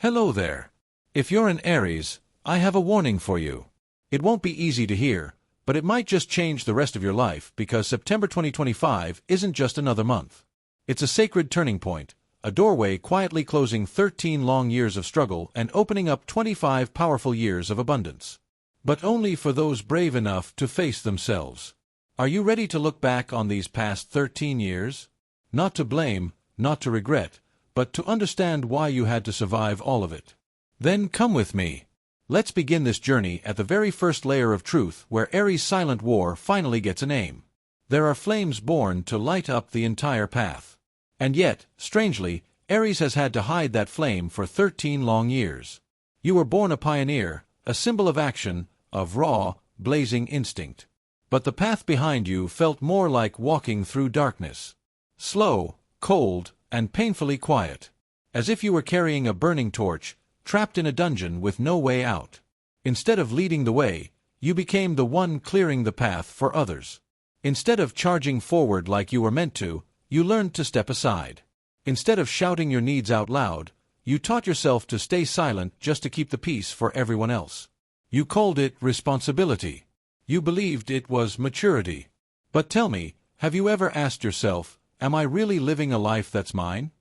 Hello there. If you're an Aries, I have a warning for you. It won't be easy to hear, but it might just change the rest of your life because September 2025 isn't just another month. It's a sacred turning point, a doorway quietly closing 13 long years of struggle and opening up 25 powerful years of abundance. But only for those brave enough to face themselves. Are you ready to look back on these past 13 years? Not to blame, not to regret, but to understand why you had to survive all of it. Then come with me. Let's begin this journey at the very first layer of truth where Aries' silent war finally gets a name. There are flames born to light up the entire path. And yet, strangely, Aries has had to hide that flame for 13 long years. You were born a pioneer, a symbol of action, of raw, blazing instinct. But the path behind you felt more like walking through darkness. Slow, cold, and painfully quiet. As if you were carrying a burning torch, trapped in a dungeon with no way out. Instead of leading the way, you became the one clearing the path for others. Instead of charging forward like you were meant to, you learned to step aside. Instead of shouting your needs out loud, you taught yourself to stay silent just to keep the peace for everyone else. You called it responsibility. You believed it was maturity. But tell me, have you ever asked yourself, am I really living a life that's mine?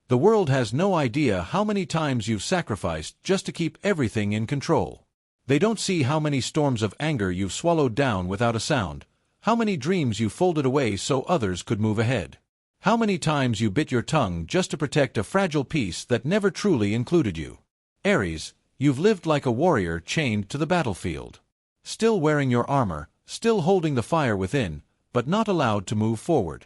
The world has no idea how many times you've sacrificed just to keep everything in control. They don't see how many storms of anger you've swallowed down without a sound, how many dreams you folded away so others could move ahead. How many times you bit your tongue just to protect a fragile peace that never truly included you. Aries, you've lived like a warrior chained to the battlefield. Still wearing your armor, still holding the fire within, but not allowed to move forward.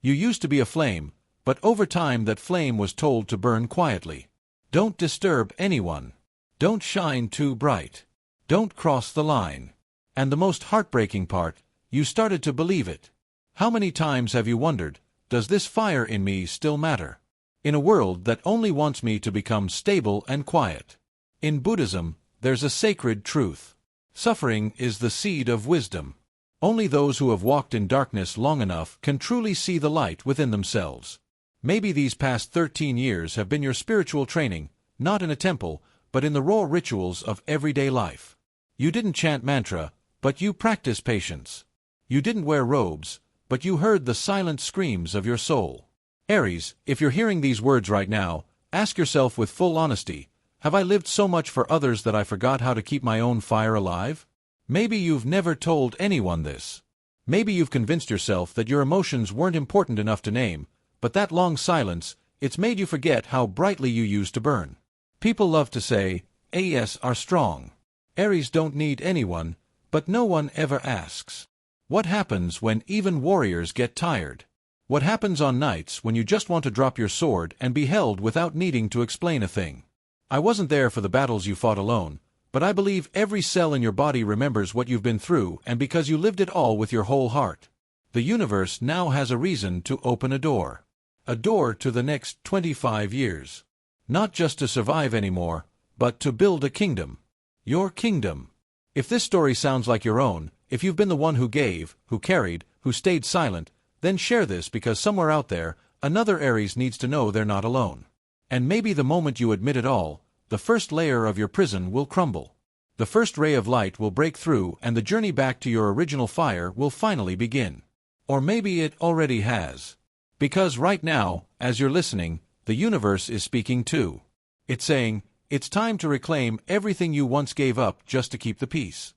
You used to be a flame, but over time that flame was told to burn quietly. Don't disturb anyone. Don't shine too bright. Don't cross the line. And the most heartbreaking part, you started to believe it. How many times have you wondered, does this fire in me still matter? In a world that only wants me to become stable and quiet. In Buddhism, there's a sacred truth. Suffering is the seed of wisdom. Only those who have walked in darkness long enough can truly see the light within themselves. Maybe these past 13 years have been your spiritual training, not in a temple, but in the raw rituals of everyday life. You didn't chant mantra, but you practiced patience. You didn't wear robes, but you heard the silent screams of your soul. Aries, if you're hearing these words right now, ask yourself with full honesty, have I lived so much for others that I forgot how to keep my own fire alive? Maybe you've never told anyone this. Maybe you've convinced yourself that your emotions weren't important enough to name, but that long silence, it's made you forget how brightly you used to burn. People love to say, ARIES are strong. Aries don't need anyone, but no one ever asks. What happens when even warriors get tired? What happens on nights when you just want to drop your sword and be held without needing to explain a thing? I wasn't there for the battles you fought alone, but I believe every cell in your body remembers what you've been through, and because you lived it all with your whole heart. The universe now has a reason to open a door. A door to the next 25 years. Not just to survive anymore, but to build a kingdom. Your kingdom. If this story sounds like your own, if you've been the one who gave, who carried, who stayed silent, then share this because somewhere out there, another Aries needs to know they're not alone. And maybe the moment you admit it all, the first layer of your prison will crumble. The first ray of light will break through and the journey back to your original fire will finally begin. Or maybe it already has. Because right now, as you're listening, the universe is speaking too. It's saying, it's time to reclaim everything you once gave up just to keep the peace.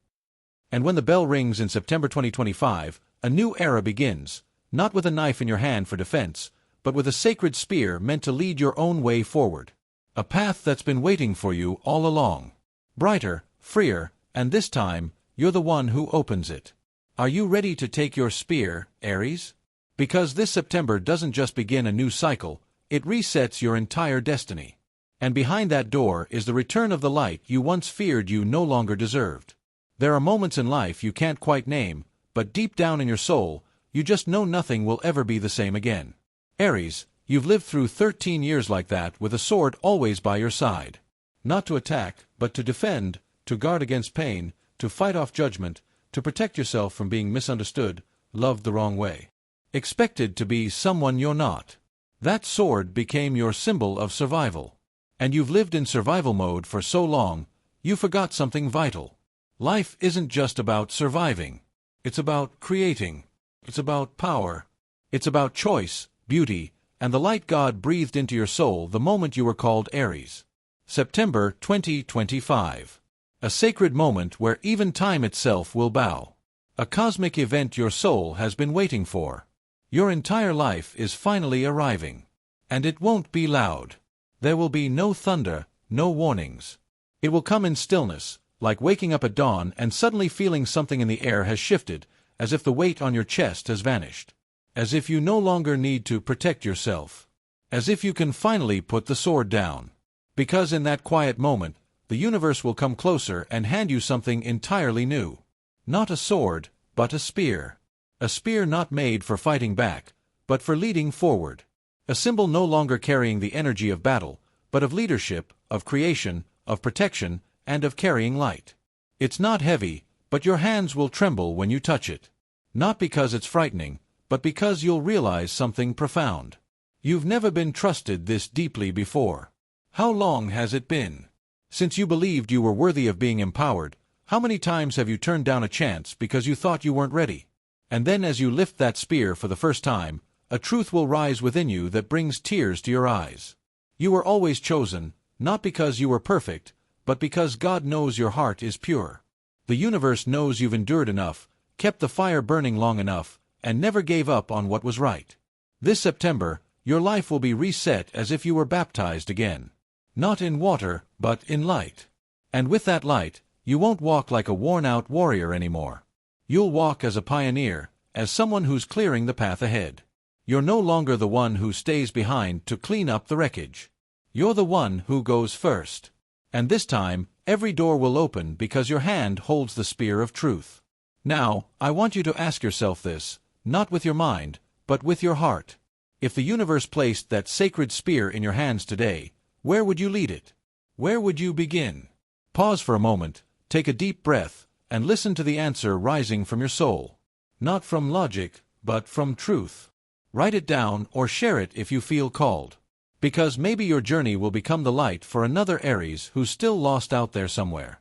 And when the bell rings in September 2025, a new era begins, not with a knife in your hand for defense, but with a sacred spear meant to lead your own way forward. A path that's been waiting for you all along. Brighter, freer, and this time, you're the one who opens it. Are you ready to take your spear, Aries? Because this September doesn't just begin a new cycle, it resets your entire destiny. And behind that door is the return of the light you once feared you no longer deserved. There are moments in life you can't quite name, but deep down in your soul, you just know nothing will ever be the same again. Aries, you've lived through 13 years like that with a sword always by your side. Not to attack, but to defend, to guard against pain, to fight off judgment, to protect yourself from being misunderstood, loved the wrong way. Expected to be someone you're not. That sword became your symbol of survival. And you've lived in survival mode for so long, you forgot something vital. Life isn't just about surviving. It's about creating. It's about power. It's about choice, beauty, and the light God breathed into your soul the moment you were called Aries. September 2025. A sacred moment where even time itself will bow. A cosmic event your soul has been waiting for. Your entire life is finally arriving. And it won't be loud. There will be no thunder, no warnings. It will come in stillness, like waking up at dawn and suddenly feeling something in the air has shifted, as if the weight on your chest has vanished. As if you no longer need to protect yourself. As if you can finally put the sword down. Because in that quiet moment, the universe will come closer and hand you something entirely new. Not a sword, but a spear. A spear not made for fighting back, but for leading forward. A symbol no longer carrying the energy of battle, but of leadership, of creation, of protection, and of carrying light. It's not heavy, but your hands will tremble when you touch it. Not because it's frightening, but because you'll realize something profound. You've never been trusted this deeply before. How long has it been? Since you believed you were worthy of being empowered, how many times have you turned down a chance because you thought you weren't ready? And then as you lift that spear for the first time, a truth will rise within you that brings tears to your eyes. You were always chosen, not because you were perfect, but because God knows your heart is pure. The universe knows you've endured enough, kept the fire burning long enough, and never gave up on what was right. This September, your life will be reset as if you were baptized again. Not in water, but in light. And with that light, you won't walk like a worn-out warrior anymore. You'll walk as a pioneer, as someone who's clearing the path ahead. You're no longer the one who stays behind to clean up the wreckage. You're the one who goes first. And this time, every door will open because your hand holds the spear of truth. Now, I want you to ask yourself this, not with your mind, but with your heart. If the universe placed that sacred spear in your hands today, where would you lead it? Where would you begin? Pause for a moment, take a deep breath, and listen to the answer rising from your soul. Not from logic, but from truth. Write it down or share it if you feel called. Because maybe your journey will become the light for another Aries who's still lost out there somewhere.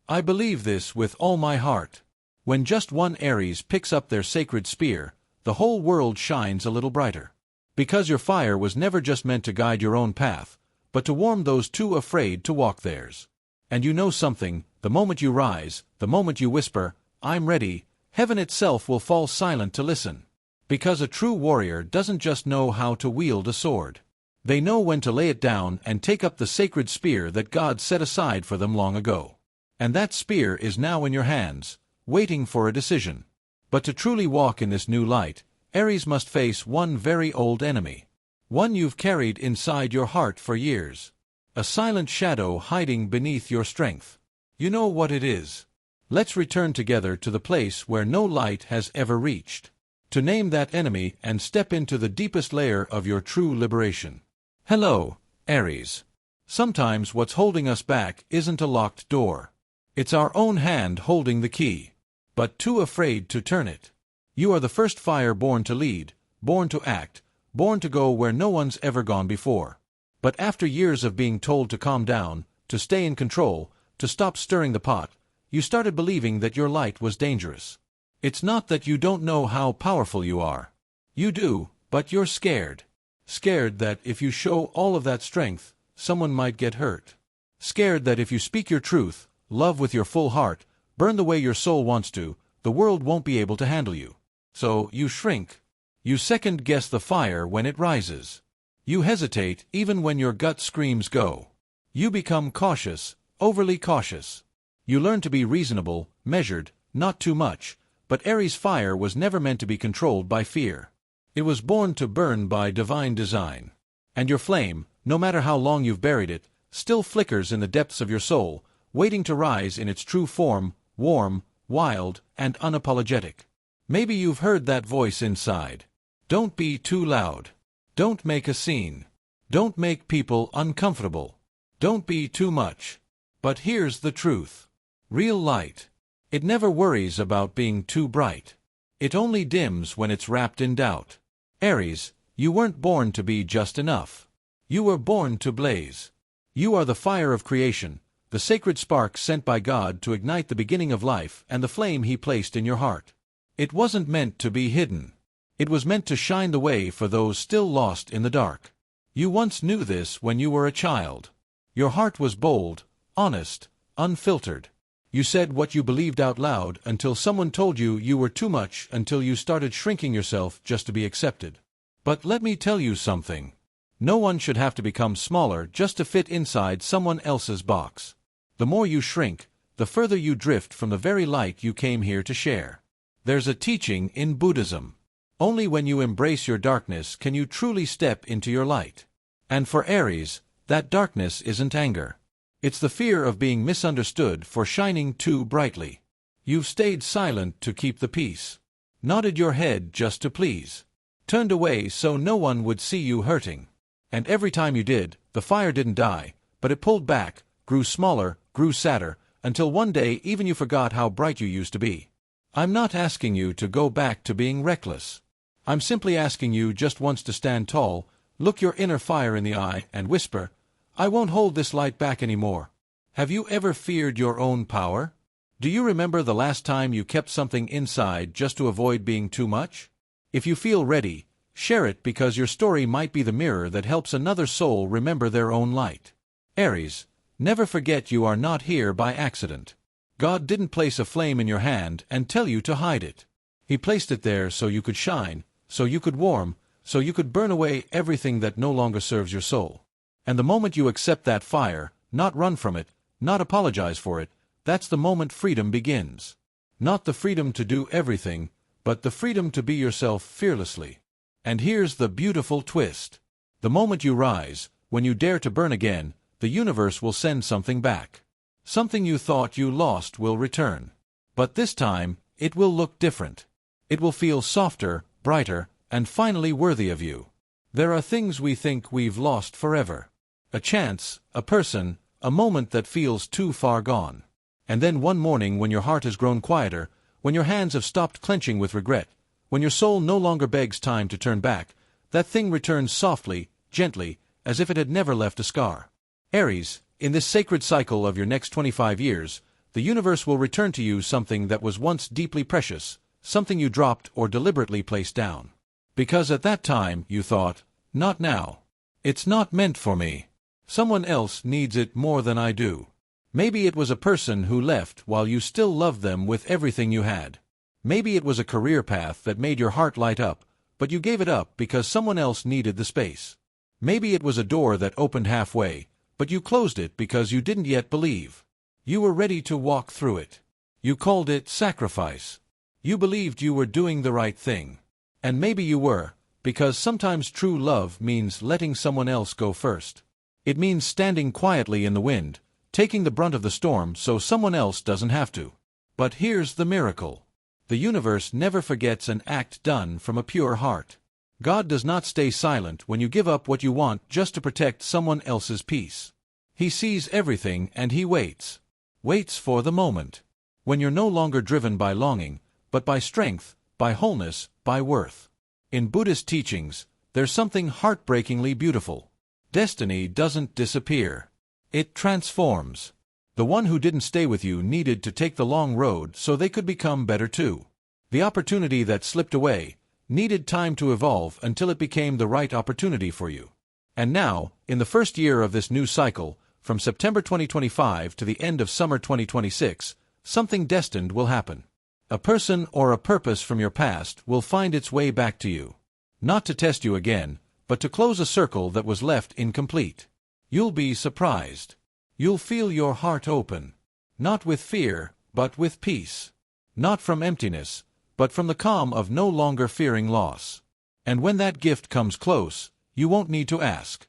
I believe this with all my heart. When just one Aries picks up their sacred spear, the whole world shines a little brighter. Because your fire was never just meant to guide your own path, but to warm those too afraid to walk theirs. And you know something, the moment you rise, the moment you whisper, "I'm ready," heaven itself will fall silent to listen. Because a true warrior doesn't just know how to wield a sword. They know when to lay it down and take up the sacred spear that God set aside for them long ago. And that spear is now in your hands, waiting for a decision. But to truly walk in this new light, Aries must face one very old enemy. One you've carried inside your heart for years. A silent shadow hiding beneath your strength. You know what it is. Let's return together to the place where no light has ever reached. To name that enemy and step into the deepest layer of your true liberation. Hello, Aries. Sometimes what's holding us back isn't a locked door. It's our own hand holding the key, but too afraid to turn it. You are the first fire born to lead, born to act, born to go where no one's ever gone before. But after years of being told to calm down, to stay in control, to stop stirring the pot, you started believing that your light was dangerous. It's not that you don't know how powerful you are. You do, but you're scared. Scared that if you show all of that strength, someone might get hurt. Scared that if you speak your truth, love with your full heart, burn the way your soul wants to, the world won't be able to handle you. So you shrink. You second-guess the fire when it rises. You hesitate even when your gut screams go. You become cautious, overly cautious. You learn to be reasonable, measured, not too much, but Aries' fire was never meant to be controlled by fear. It was born to burn by divine design. And your flame, no matter how long you've buried it, still flickers in the depths of your soul, waiting to rise in its true form, warm, wild, and unapologetic. Maybe you've heard that voice inside. Don't be too loud. Don't make a scene. Don't make people uncomfortable. Don't be too much. But here's the truth. Real light. It never worries about being too bright. It only dims when it's wrapped in doubt. Aries, you weren't born to be just enough. You were born to blaze. You are the fire of creation, the sacred spark sent by God to ignite the beginning of life and the flame He placed in your heart. It wasn't meant to be hidden. It was meant to shine the way for those still lost in the dark. You once knew this when you were a child. Your heart was bold, honest, unfiltered. You said what you believed out loud until someone told you you were too much, until you started shrinking yourself just to be accepted. But let me tell you something. No one should have to become smaller just to fit inside someone else's box. The more you shrink, the further you drift from the very light you came here to share. There's a teaching in Buddhism. Only when you embrace your darkness can you truly step into your light. And for Aries, that darkness isn't anger. It's the fear of being misunderstood for shining too brightly. You've stayed silent to keep the peace. Nodded your head just to please. Turned away so no one would see you hurting. And every time you did, the fire didn't die, but it pulled back, grew smaller, grew sadder, until one day even you forgot how bright you used to be. I'm not asking you to go back to being reckless. I'm simply asking you just once to stand tall, look your inner fire in the eye, and whisper, "I won't hold this light back anymore." Have you ever feared your own power? Do you remember the last time you kept something inside just to avoid being too much? If you feel ready, share it, because your story might be the mirror that helps another soul remember their own light. Aries, never forget you are not here by accident. God didn't place a flame in your hand and tell you to hide it. He placed it there so you could shine, so you could warm, so you could burn away everything that no longer serves your soul. And the moment you accept that fire, not run from it, not apologize for it, that's the moment freedom begins. Not the freedom to do everything, but the freedom to be yourself fearlessly. And here's the beautiful twist. The moment you rise, when you dare to burn again, the universe will send something back. Something you thought you lost will return. But this time, it will look different. It will feel softer, brighter, and finally worthy of you. There are things we think we've lost forever. A chance, a person, a moment that feels too far gone. And then one morning, when your heart has grown quieter, when your hands have stopped clenching with regret, when your soul no longer begs time to turn back, that thing returns softly, gently, as if it had never left a scar. Aries, in this sacred cycle of your next 25 years, the universe will return to you something that was once deeply precious, something you dropped or deliberately placed down. Because at that time you thought, not now. It's not meant for me. Someone else needs it more than I do. Maybe it was a person who left while you still loved them with everything you had. Maybe it was a career path that made your heart light up, but you gave it up because someone else needed the space. Maybe it was a door that opened halfway, but you closed it because you didn't yet believe. You were ready to walk through it. You called it sacrifice. You believed you were doing the right thing. And maybe you were, because sometimes true love means letting someone else go first. It means standing quietly in the wind, taking the brunt of the storm so someone else doesn't have to. But here's the miracle. The universe never forgets an act done from a pure heart. God does not stay silent when you give up what you want just to protect someone else's peace. He sees everything and He waits. Waits for the moment. When you're no longer driven by longing, but by strength, by wholeness, by worth. In Buddhist teachings, there's something heartbreakingly beautiful. Destiny doesn't disappear. It transforms. The one who didn't stay with you needed to take the long road so they could become better too. The opportunity that slipped away needed time to evolve until it became the right opportunity for you. And now, in the first year of this new cycle, from September 2025 to the end of summer 2026, something destined will happen. A person or a purpose from your past will find its way back to you. Not to test you again, but to close a circle that was left incomplete. You'll be surprised. You'll feel your heart open. Not with fear, but with peace. Not from emptiness, but from the calm of no longer fearing loss. And when that gift comes close, you won't need to ask.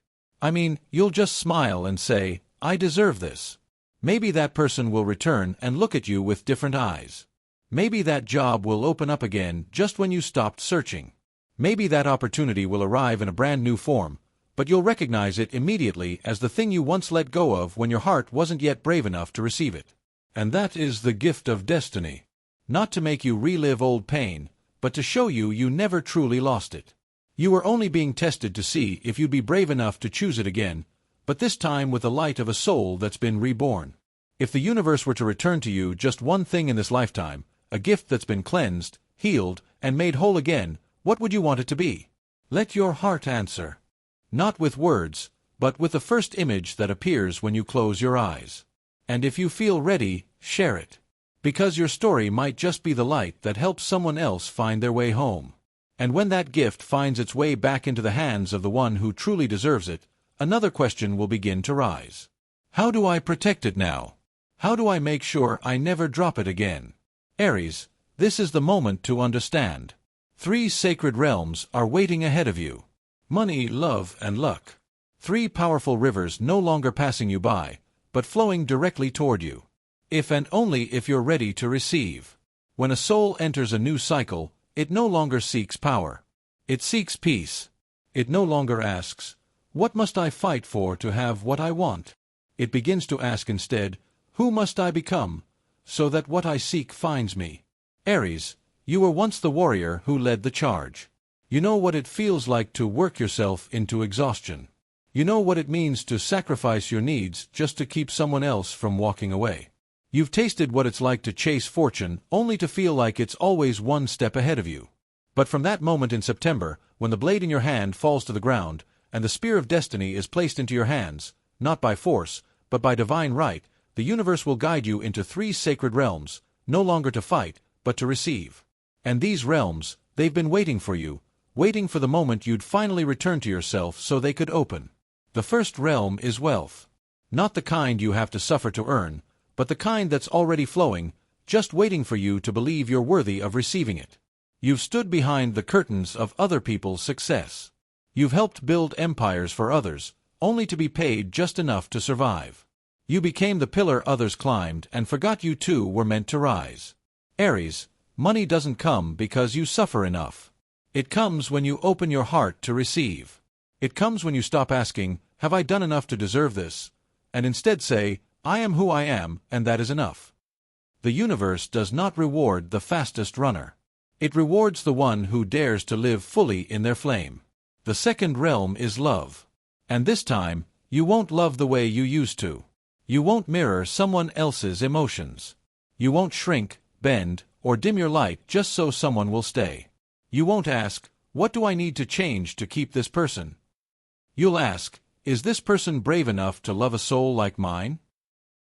You'll just smile and say, "I deserve this." Maybe that person will return and look at you with different eyes. Maybe that job will open up again just when you stopped searching. Maybe that opportunity will arrive in a brand new form, but you'll recognize it immediately as the thing you once let go of when your heart wasn't yet brave enough to receive it. And that is the gift of destiny. Not to make you relive old pain, but to show you never truly lost it. You were only being tested to see if you'd be brave enough to choose it again, but this time with the light of a soul that's been reborn. If the universe were to return to you just one thing in this lifetime, a gift that's been cleansed, healed, and made whole again, what would you want it to be? Let your heart answer. Not with words, but with the first image that appears when you close your eyes. And if you feel ready, share it. Because your story might just be the light that helps someone else find their way home. And when that gift finds its way back into the hands of the one who truly deserves it, another question will begin to rise. How do I protect it now? How do I make sure I never drop it again? Aries, this is the moment to understand. 3 sacred realms are waiting ahead of you. Money, love, and luck. 3 powerful rivers no longer passing you by, but flowing directly toward you. If and only if you're ready to receive. When a soul enters a new cycle, it no longer seeks power. It seeks peace. It no longer asks, what must I fight for to have what I want? It begins to ask instead, who must I become, so that what I seek finds me? Aries, you were once the warrior who led the charge. You know what it feels like to work yourself into exhaustion. You know what it means to sacrifice your needs just to keep someone else from walking away. You've tasted what it's like to chase fortune only to feel like it's always one step ahead of you. But from that moment in September, when the blade in your hand falls to the ground, and the spear of destiny is placed into your hands, not by force, but by divine right, the universe will guide you into 3 sacred realms, no longer to fight, but to receive. And these realms, they've been waiting for you, waiting for the moment you'd finally return to yourself so they could open. The first realm is wealth. Not the kind you have to suffer to earn, but the kind that's already flowing, just waiting for you to believe you're worthy of receiving it. You've stood behind the curtains of other people's success. You've helped build empires for others, only to be paid just enough to survive. You became the pillar others climbed and forgot you too were meant to rise. Aries, money doesn't come because you suffer enough. It comes when you open your heart to receive. It comes when you stop asking, have I done enough to deserve this? And instead say, I am who I am, and that is enough. The universe does not reward the fastest runner. It rewards the one who dares to live fully in their flame. The second realm is love. And this time, you won't love the way you used to. You won't mirror someone else's emotions. You won't shrink, bend, or dim your light just so someone will stay. You won't ask, what do I need to change to keep this person? You'll ask, is this person brave enough to love a soul like mine?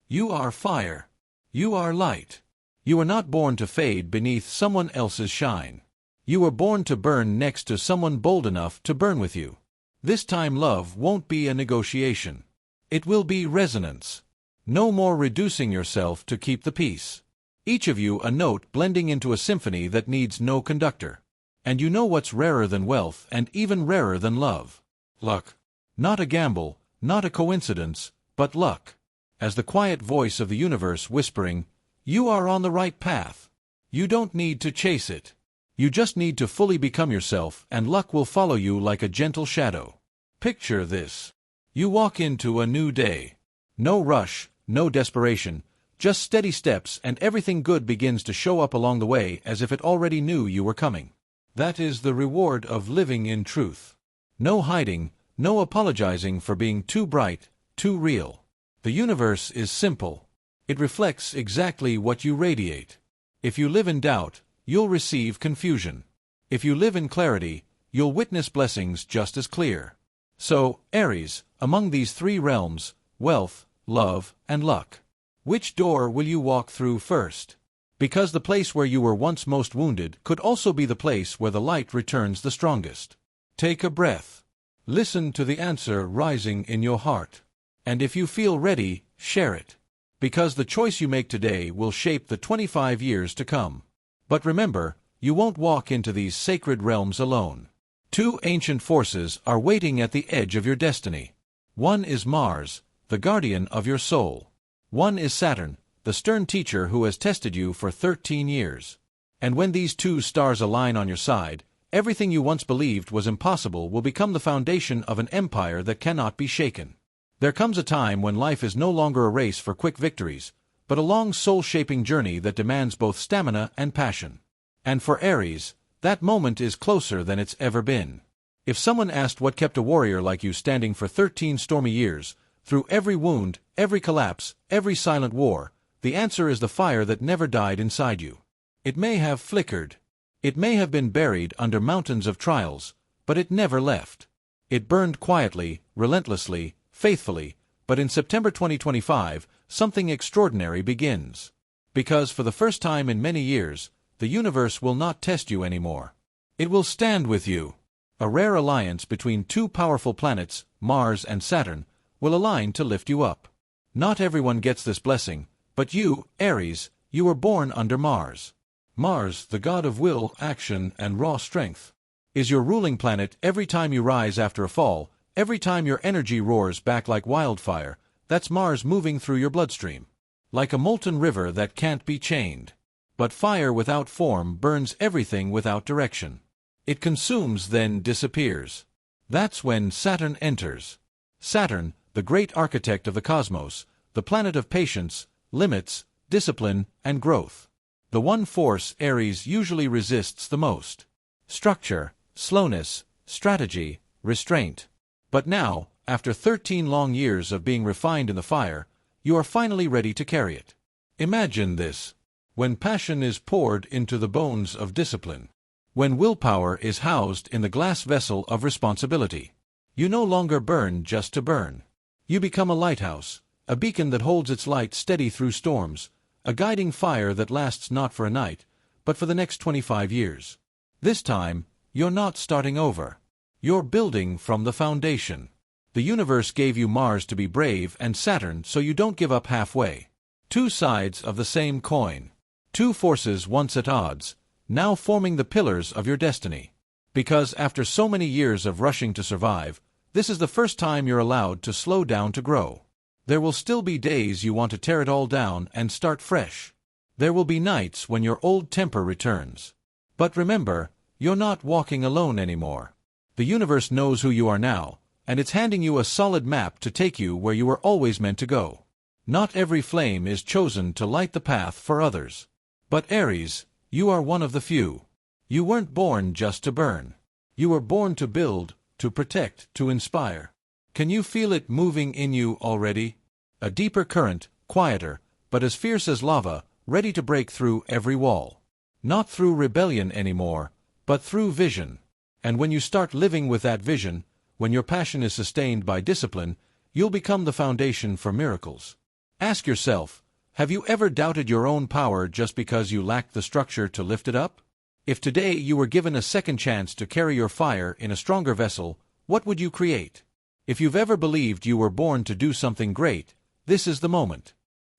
You are fire. You are light. You were not born to fade beneath someone else's shine. You were born to burn next to someone bold enough to burn with you. This time love won't be a negotiation. It will be resonance. No more reducing yourself to keep the peace. Each of you a note blending into a symphony that needs no conductor. And you know what's rarer than wealth and even rarer than love? Luck. Not a gamble, not a coincidence, but luck. As the quiet voice of the universe whispering, you are on the right path. You don't need to chase it. You just need to fully become yourself and luck will follow you like a gentle shadow. Picture this. You walk into a new day. No rush, no desperation, just steady steps and everything good begins to show up along the way as if it already knew you were coming. That is the reward of living in truth. No hiding, no apologizing for being too bright, too real. The universe is simple. It reflects exactly what you radiate. If you live in doubt, you'll receive confusion. If you live in clarity, you'll witness blessings just as clear. So, Aries, among these 3 realms, wealth, love, and luck, which door will you walk through first? Because the place where you were once most wounded could also be the place where the light returns the strongest. Take a breath. Listen to the answer rising in your heart. And if you feel ready, share it. Because the choice you make today will shape the 25 years to come. But remember, you won't walk into these sacred realms alone. 2 ancient forces are waiting at the edge of your destiny. One is Mars, the guardian of your soul. One is Saturn, the stern teacher who has tested you for 13 years. And when these 2 stars align on your side, everything you once believed was impossible will become the foundation of an empire that cannot be shaken. There comes a time when life is no longer a race for quick victories, but a long soul-shaping journey that demands both stamina and passion. And for Aries, that moment is closer than it's ever been. If someone asked what kept a warrior like you standing for 13 stormy years, Through every wound, every collapse, every silent war, the answer is the fire that never died inside you. It may have flickered. It may have been buried under mountains of trials, but it never left. It burned quietly, relentlessly, faithfully, but in September 2025, something extraordinary begins. Because for the first time in many years, the universe will not test you anymore. It will stand with you. A rare alliance between two powerful planets, Mars and Saturn, will align to lift you up. Not everyone gets this blessing, but you, Aries, you were born under Mars. Mars, the god of will, action, and raw strength, is your ruling planet. Every time you rise after a fall, every time your energy roars back like wildfire, that's Mars moving through your bloodstream. Like a molten river that can't be chained. But fire without form burns everything without direction. It consumes, then disappears. That's when Saturn enters. Saturn, the great architect of the cosmos, the planet of patience, limits, discipline, and growth. The one force Aries usually resists the most. Structure, slowness, strategy, restraint. But now, after 13 long years of being refined in the fire, you are finally ready to carry it. Imagine this. When passion is poured into the bones of discipline. When willpower is housed in the glass vessel of responsibility. You no longer burn just to burn. You become a lighthouse, a beacon that holds its light steady through storms, a guiding fire that lasts not for a night, but for the next 25 years. This time, you're not starting over. You're building from the foundation. The universe gave you Mars to be brave and Saturn so you don't give up halfway. Two sides of the same coin. Two forces once at odds, now forming the pillars of your destiny. Because after so many years of rushing to survive, this is the first time you're allowed to slow down to grow. There will still be days you want to tear it all down and start fresh. There will be nights when your old temper returns. But remember, you're not walking alone anymore. The universe knows who you are now, and it's handing you a solid map to take you where you were always meant to go. Not every flame is chosen to light the path for others. But Aries, you are one of the few. You weren't born just to burn. You were born to build, to protect, to inspire. Can you feel it moving in you already? A deeper current, quieter, but as fierce as lava, ready to break through every wall. Not through rebellion anymore, but through vision. And when you start living with that vision, when your passion is sustained by discipline, you'll become the foundation for miracles. Ask yourself, have you ever doubted your own power just because you lacked the structure to lift it up? If today you were given a second chance to carry your fire in a stronger vessel, what would you create? If you've ever believed you were born to do something great, this is the moment.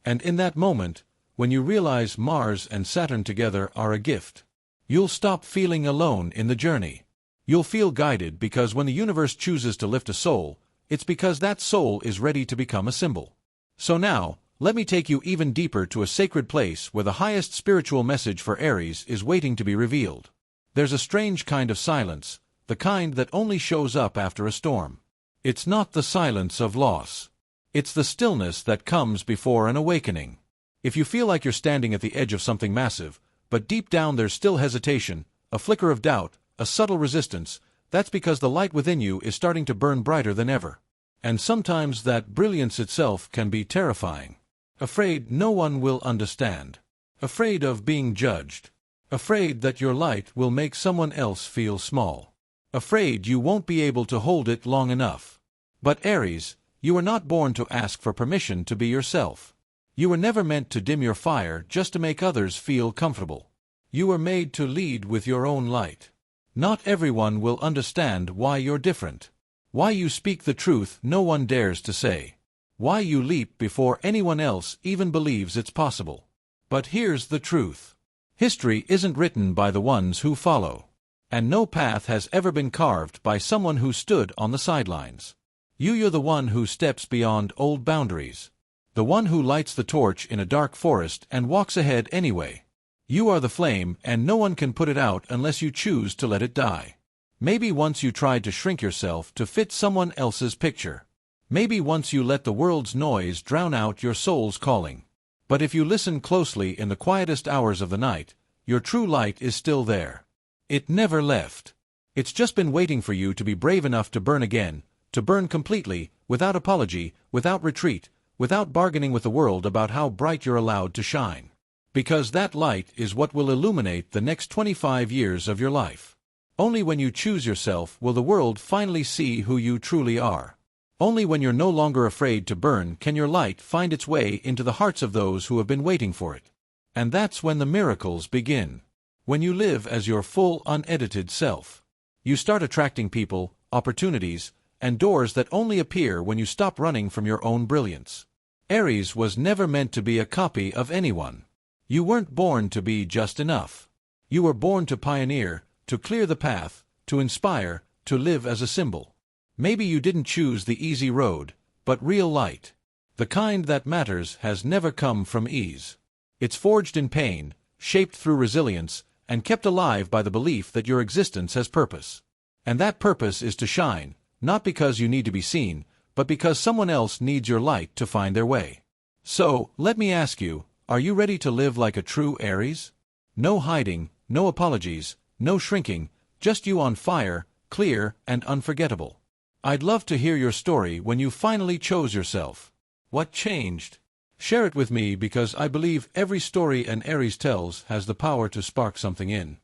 And in that moment, when you realize Mars and Saturn together are a gift, you'll stop feeling alone in the journey. You'll feel guided because when the universe chooses to lift a soul, it's because that soul is ready to become a symbol. So now, let me take you even deeper to a sacred place where the highest spiritual message for Aries is waiting to be revealed. There's a strange kind of silence, the kind that only shows up after a storm. It's not the silence of loss. It's the stillness that comes before an awakening. If you feel like you're standing at the edge of something massive, but deep down there's still hesitation, a flicker of doubt, a subtle resistance, that's because the light within you is starting to burn brighter than ever. And sometimes that brilliance itself can be terrifying. Afraid no one will understand. Afraid of being judged. Afraid that your light will make someone else feel small. Afraid you won't be able to hold it long enough. But Aries, you were not born to ask for permission to be yourself. You were never meant to dim your fire just to make others feel comfortable. You were made to lead with your own light. Not everyone will understand why you're different. Why you speak the truth no one dares to say. Why you leap before anyone else even believes it's possible. But here's the truth. History isn't written by the ones who follow. And no path has ever been carved by someone who stood on the sidelines. You're the one who steps beyond old boundaries. The one who lights the torch in a dark forest and walks ahead anyway. You are the flame and no one can put it out unless you choose to let it die. Maybe once you tried to shrink yourself to fit someone else's picture. Maybe once you let the world's noise drown out your soul's calling. But if you listen closely in the quietest hours of the night, your true light is still there. It never left. It's just been waiting for you to be brave enough to burn again, To burn completely, without apology, without retreat, without bargaining with the world about how bright you're allowed to shine. Because that light is what will illuminate the next 25 years of your life. Only when you choose yourself will the world finally see who you truly are. Only when you're no longer afraid to burn can your light find its way into the hearts of those who have been waiting for it. And that's when the miracles begin. When you live as your full, unedited self. You start attracting people, opportunities, and doors that only appear when you stop running from your own brilliance. Aries was never meant to be a copy of anyone. You weren't born to be just enough. You were born to pioneer, to clear the path, to inspire, to live as a symbol. Maybe you didn't choose the easy road, but real light. The kind that matters has never come from ease. It's forged in pain, shaped through resilience, and kept alive by the belief that your existence has purpose. And that purpose is to shine, not because you need to be seen, but because someone else needs your light to find their way. So, let me ask you, are you ready to live like a true Aries? No hiding, no apologies, no shrinking, just you on fire, clear and unforgettable. I'd love to hear your story when you finally chose yourself. What changed? Share it with me because I believe every story an Aries tells has the power to spark something in